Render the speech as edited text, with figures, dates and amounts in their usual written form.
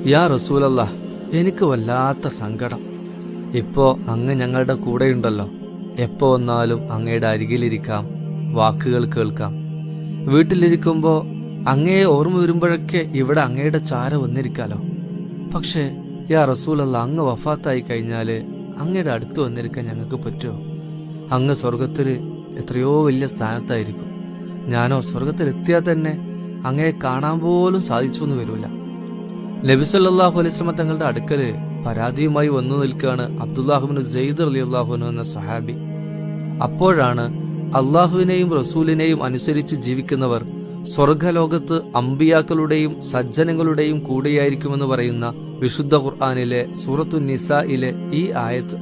യാ റസൂലല്ലാ, എനിക്ക് വല്ലാത്ത സങ്കടം. ഇപ്പോ അങ്ങ് ഞങ്ങളുടെ കൂടെയുണ്ടല്ലോ. എപ്പോ വന്നാലും അങ്ങയുടെ അരികിലിരിക്കാം, വാക്കുകൾ കേൾക്കാം. വീട്ടിലിരിക്കുമ്പോ അങ്ങയെ ഓർമ്മ വരുമ്പോഴൊക്കെ ഇവിടെ അങ്ങയുടെ ചാര വന്നിരിക്കാലോ. പക്ഷേ യാ റസൂലല്ലാ, അങ്ങ് വഫാത്തായി കഴിഞ്ഞാല് അങ്ങയുടെ അടുത്ത് വന്നിരിക്കാൻ ഞങ്ങൾക്ക് പറ്റുമോ? അങ്ങ് സ്വർഗത്തില് എത്രയോ വലിയ സ്ഥാനത്തായിരിക്കും. ഞാനോ സ്വർഗത്തിലെത്തിയാൽ തന്നെ അങ്ങയെ കാണാൻ പോലും സാധിച്ചു എന്ന് വരൂല. നബി സല്ലല്ലാഹു അലൈഹി വസല്ലം തങ്ങളുടെ അടുക്കല് പരാതിയുമായി വന്നു നിൽക്കുകയാണ് അബ്ദുല്ലാഹിബ്നു സെയ്ദ് റളിയല്ലാഹു അൻഹു എന്ന സഹാബി. അപ്പോഴാണ് അള്ളാഹുവിനെയും റസൂലിനെയും അനുസരിച്ച് ജീവിക്കുന്നവർ സ്വർഗലോകത്ത് അമ്പിയാക്കളുടെയും സജ്ജനങ്ങളുടെയും കൂടെയായിരിക്കുമെന്ന് പറയുന്ന വിശുദ്ധ ഖുർആനിലെ സൂറത്തു നിസായിലെ ഈ ആയത്ത്